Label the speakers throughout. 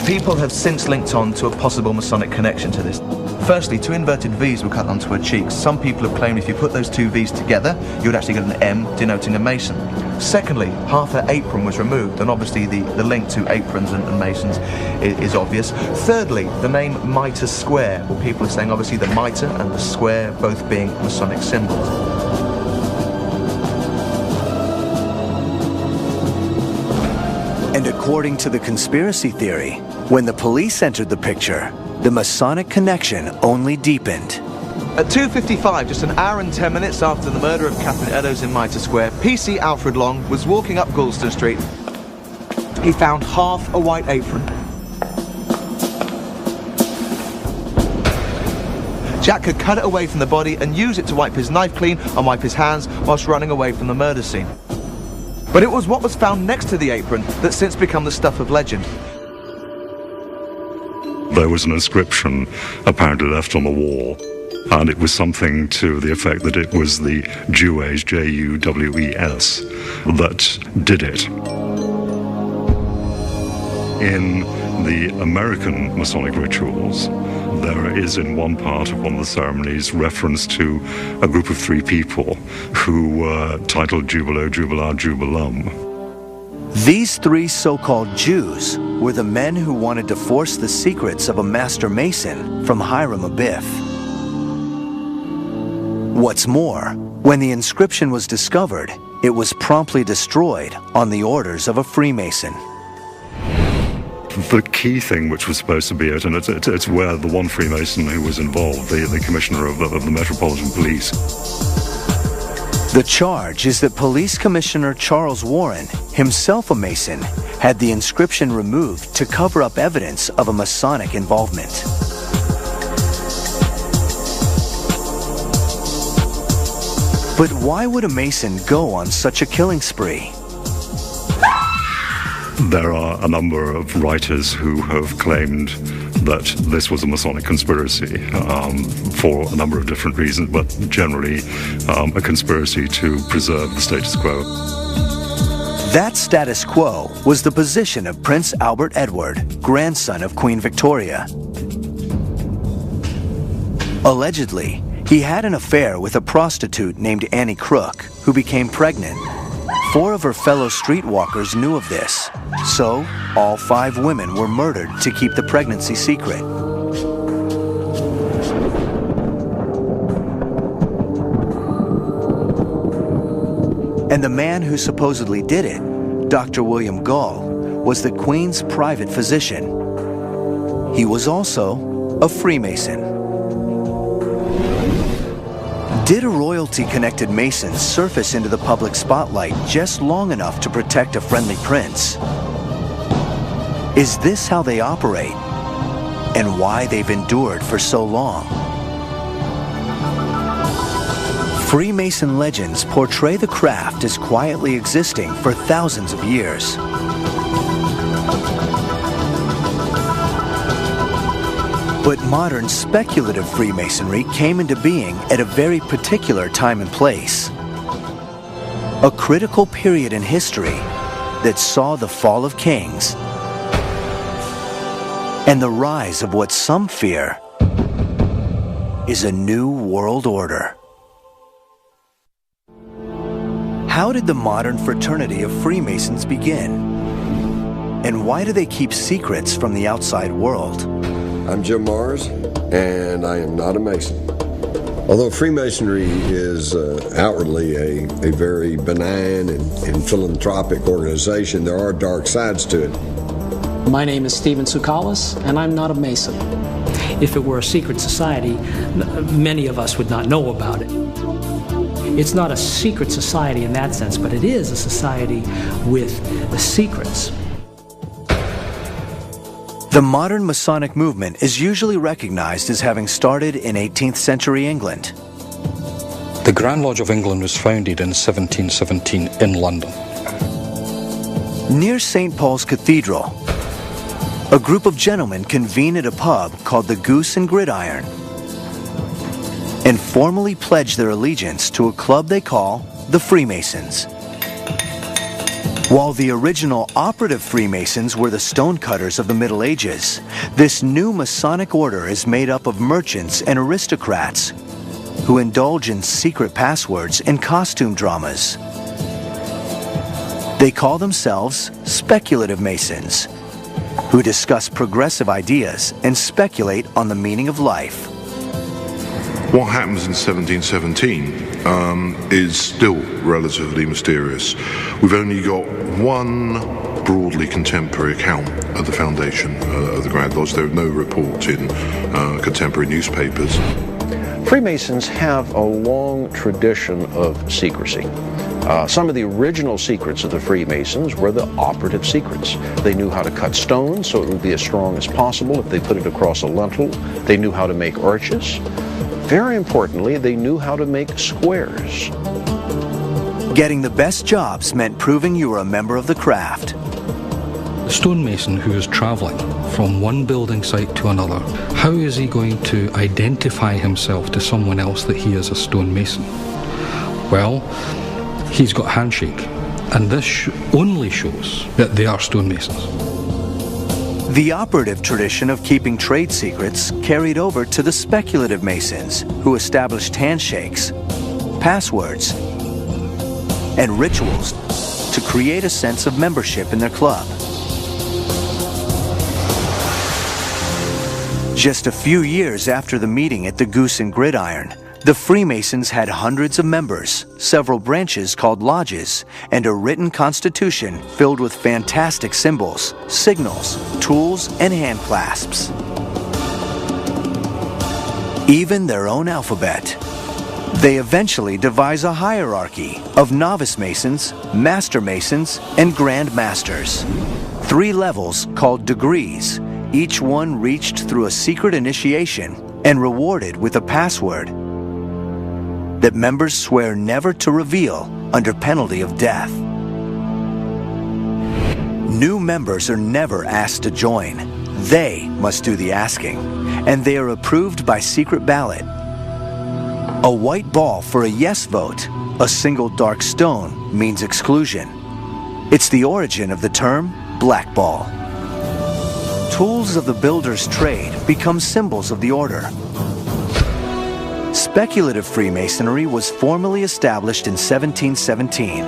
Speaker 1: People have since linked on to a possible Masonic connection to this. Firstly, two inverted V's were cut onto her cheeks. Some people have claimed if you put those two V's together, you would actually get an M denoting a Mason. Secondly, half her apron was removed, and obviously the link to aprons and Masons is obvious. Thirdly, the name Mitre Square. Well, people are saying obviously the mitre and the square both being Masonic symbols.
Speaker 2: And according to the conspiracy theory, when the police entered the picture, the Masonic connection only deepened.
Speaker 1: At 2:55, just an hour and 10 minutes after the murder of Catherine Eddowes in Mitre Square, PC Alfred Long was walking up Goulston Street. He found half a white apron. Jack had cut it away from the body and used it to wipe his knife clean and wipe his hands whilst running away from the murder scene. But it was what was found next to the apron that's since become the stuff of legend.
Speaker 3: There was an inscription apparently left on the wall, and it was something to the effect that it was the Jews, J-U-W-E-S, that did it. In the American Masonic rituals, there is in one part of one of the ceremonies reference to a group of three people who were titled Jubilo, Jubilar, Jubilum.
Speaker 2: These three so-called Jews were the men who wanted to force the secrets of a master Mason from Hiram Abiff. What's more, when the inscription was discovered, it was promptly destroyed on the orders of a Freemason.
Speaker 3: The key thing which was supposed to be it, and it's where the one Freemason who was involved, the commissioner of the Metropolitan Police.
Speaker 2: The charge is that Police Commissioner Charles Warren, himself a Mason, had the inscription removed to cover up evidence of a Masonic involvement. But why would a Mason go on such a killing spree?
Speaker 3: There are a number of writers who have claimed that this was a Masonic conspiracy for a number of different reasons, but generally a conspiracy to preserve the status quo.
Speaker 2: That status quo was the position of Prince Albert Edward, grandson of Queen Victoria. Allegedly, he had an affair with a prostitute named Annie Crook, who became pregnant. 4 of her fellow streetwalkers knew of this, so all 5 women were murdered to keep the pregnancy secret. And the man who supposedly did it, Dr. William Gall, was the Queen's private physician. He was also a Freemason. Did a royalty-connected Mason surface into the public spotlight just long enough to protect a friendly prince? Is this how they operate, and why they've endured for so long? Freemason legends portray the craft as quietly existing for thousands of years. But modern speculative Freemasonry came into being at a very particular time and place. A critical period in history that saw the fall of kings and the rise of what some fear is a new world order. How did the modern fraternity of Freemasons begin? And why do they keep secrets from the outside world?
Speaker 4: I'm Jim Mars, and I am not a Mason. Although Freemasonry is outwardly a very benign and philanthropic organization, there are dark sides to it.
Speaker 5: My name is Stephen Tsoukalis, and I'm not a Mason. If it were a secret society, many of us would not know about it. It's not a secret society in that sense, but it is a society with secrets.
Speaker 2: The modern Masonic movement is usually recognized as having started in 18th century England.
Speaker 6: The Grand Lodge of England was founded in 1717 in London.
Speaker 2: Near St. Paul's Cathedral, a group of gentlemen convene at a pub called the Goose and Gridiron and formally pledge their allegiance to a club they call the Freemasons. While the original operative Freemasons were the stonecutters of the Middle Ages, this new Masonic order is made up of merchants and aristocrats who indulge in secret passwords and costume dramas. They call themselves speculative Masons, who discuss progressive ideas and speculate on the meaning of life.
Speaker 7: What happens in 1717 is still relatively mysterious. We've only got one broadly contemporary account of the foundation of the Grand Lodge. There are no reports in contemporary newspapers.
Speaker 8: Freemasons have a long tradition of secrecy. Some of the original secrets of the Freemasons were the operative secrets. They knew how to cut stone so it would be as strong as possible if they put it across a lintel. They knew how to make arches. Very importantly, they knew how to make squares.
Speaker 2: Getting the best jobs meant proving you were a member of the craft.
Speaker 6: The stonemason who is travelling from one building site to another, how is he going to identify himself to someone else that he is a stonemason? Well, he's got handshake, and this only shows that they are stonemasons.
Speaker 2: The operative tradition of keeping trade secrets carried over to the speculative Masons, who established handshakes, passwords, and rituals to create a sense of membership in their club. Just a few years after the meeting at the Goose and Gridiron, the Freemasons had hundreds of members, several branches called lodges, and a written constitution filled with fantastic symbols, signals, tools, and hand clasps. Even their own alphabet. They eventually devise a hierarchy of novice masons, master masons, and grand masters. 3 levels called degrees, each one reached through a secret initiation and rewarded with a password that members swear never to reveal under penalty of death. New members are never asked to join. They must do the asking, and they are approved by secret ballot. A white ball for a yes vote, a single dark stone means exclusion. It's the origin of the term blackball. Tools of the builder's trade become symbols of the order. Speculative Freemasonry was formally established in 1717.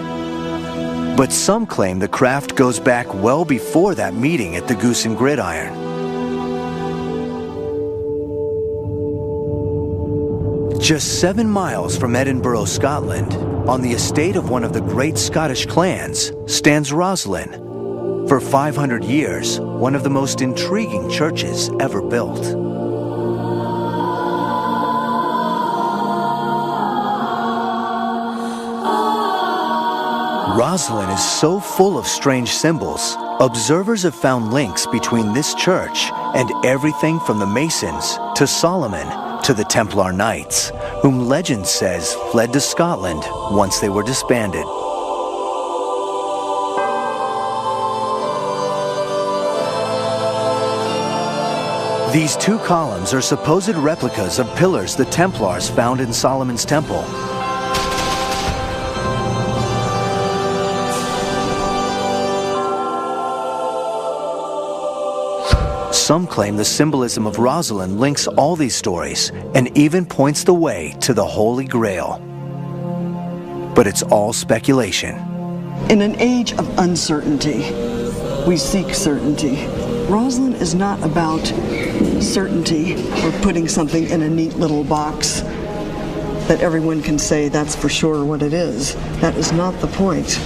Speaker 2: But some claim the craft goes back well before that meeting at the Goose and Gridiron. Just 7 miles from Edinburgh, Scotland, on the estate of one of the great Scottish clans, stands Rosslyn. For 500 years, one of the most intriguing churches ever built. Rosslyn is so full of strange symbols, observers have found links between this church and everything from the Masons to Solomon to the Templar Knights, whom legend says fled to Scotland once they were disbanded. These 2 columns are supposed replicas of pillars the Templars found in Solomon's Temple. Some claim the symbolism of Rosslyn links all these stories and even points the way to the Holy Grail. But it's all speculation.
Speaker 9: In an age of uncertainty, we seek certainty. Rosslyn is not about certainty or putting something in a neat little box that everyone can say that's for sure what it is. That is not the point.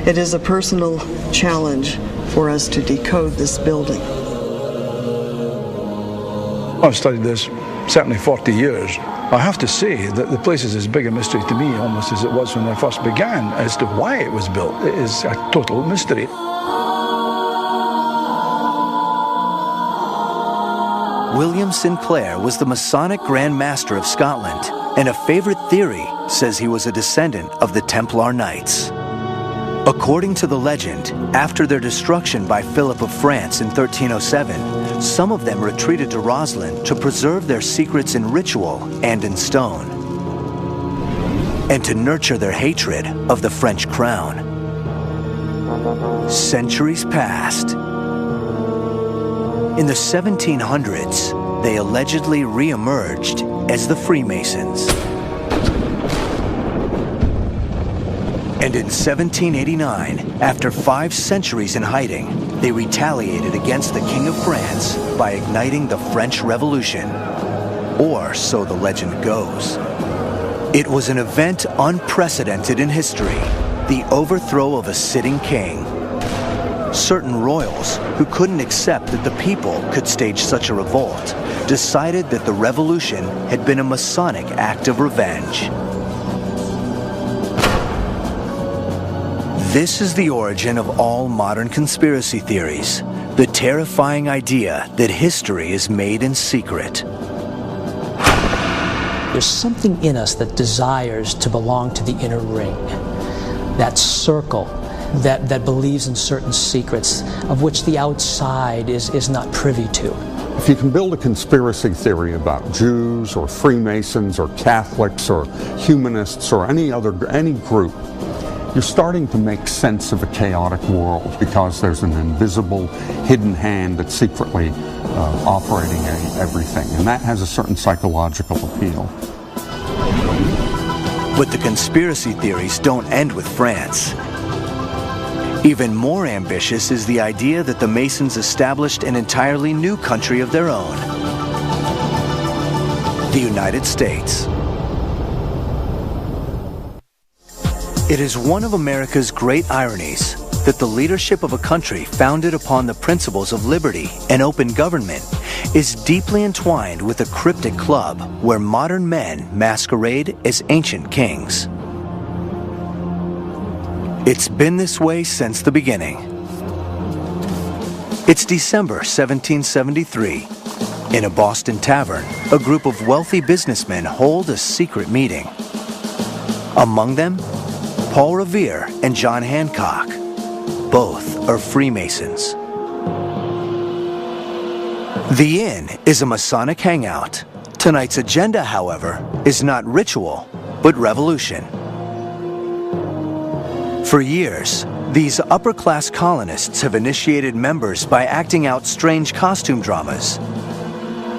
Speaker 9: It is a personal challenge for us to decode this building.
Speaker 10: I've studied this certainly 40 years. I have to say that the place is as big a mystery to me almost as it was when I first began as to why it was built. It is a total mystery.
Speaker 2: William Sinclair was the Masonic Grand Master of Scotland, and a favorite theory says he was a descendant of the Templar Knights. According to the legend, after their destruction by Philip of France in 1307, some of them retreated to Rosslyn to preserve their secrets in ritual and in stone, and to nurture their hatred of the French crown. Centuries passed. In the 1700s, they allegedly re-emerged as the Freemasons. And in 1789, after 5 centuries in hiding, they retaliated against the King of France by igniting the French Revolution. Or so the legend goes. It was an event unprecedented in history, the overthrow of a sitting king. Certain royals, who couldn't accept that the people could stage such a revolt, decided that the revolution had been a Masonic act of revenge. This is the origin of all modern conspiracy theories, the terrifying idea that history is made in secret.
Speaker 5: There's something in us that desires to belong to the inner ring, that circle that believes in certain secrets of which the outside is not privy to.
Speaker 11: If you can build a conspiracy theory about Jews or Freemasons or Catholics or humanists or any group, you're starting to make sense of a chaotic world because there's an invisible, hidden hand that's secretly operating everything, and that has a certain psychological appeal.
Speaker 2: But the conspiracy theories don't end with France. Even more ambitious is the idea that the Masons established an entirely new country of their own, the United States. It is one of America's great ironies that the leadership of a country founded upon the principles of liberty and open government is deeply entwined with a cryptic club where modern men masquerade as ancient kings. It's been this way since the beginning. It's December 1773. In a Boston tavern, a group of wealthy businessmen hold a secret meeting. Among them, Paul Revere and John Hancock. Both are Freemasons. The Inn is a Masonic hangout. Tonight's agenda, however, is not ritual, but revolution. For years, these upper-class colonists have initiated members by acting out strange costume dramas.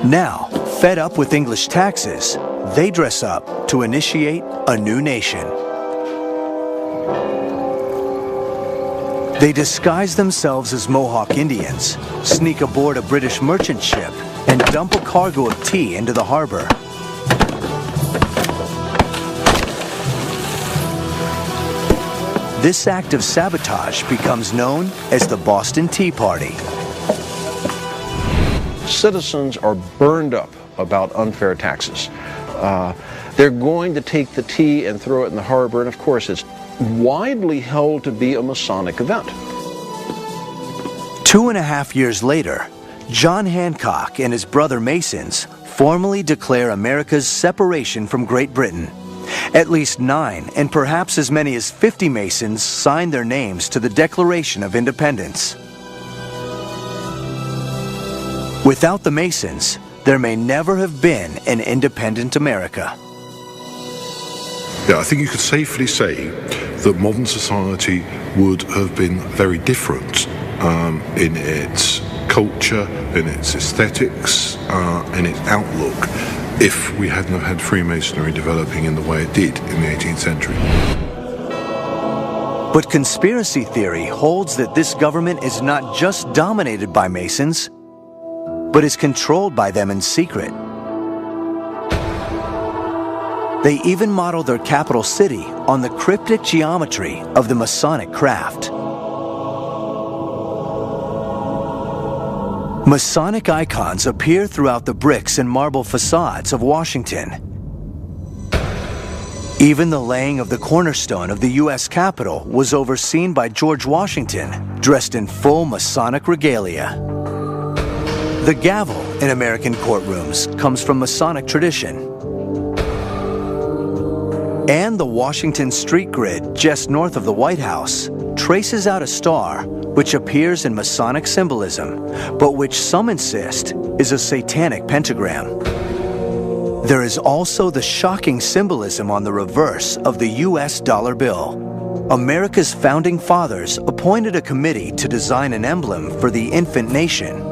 Speaker 2: Now, fed up with English taxes, they dress up to initiate a new nation. They disguise themselves as Mohawk Indians, sneak aboard a British merchant ship, and dump a cargo of tea into the harbor. This act of sabotage becomes known as the Boston Tea Party.
Speaker 8: Citizens are burned up about unfair taxes. They're going to take the tea and throw it in the harbor, and of course it's widely held to be a Masonic event.
Speaker 2: 2.5 years later, John Hancock and his brother Masons formally declare America's separation from Great Britain. At least 9 and perhaps as many as 50 Masons sign their names to the Declaration of Independence. Without the Masons, there may never have been an independent America.
Speaker 7: Yeah, I think you could safely say that modern society would have been very different in its culture, in its aesthetics, in its outlook, if we hadn't have had Freemasonry developing in the way it did in the 18th century.
Speaker 2: But conspiracy theory holds that this government is not just dominated by Masons, but is controlled by them in secret. They even model their capital city on the cryptic geometry of the Masonic craft. Masonic icons appear throughout the bricks and marble facades of Washington. Even the laying of the cornerstone of the U.S. Capitol was overseen by George Washington, dressed in full Masonic regalia. The gavel in American courtrooms comes from Masonic tradition. And the Washington street grid just north of the White House traces out a star which appears in Masonic symbolism, but which some insist is a satanic pentagram. There is also the shocking symbolism on the reverse of the U.S. dollar bill. America's founding fathers appointed a committee to design an emblem for the infant nation.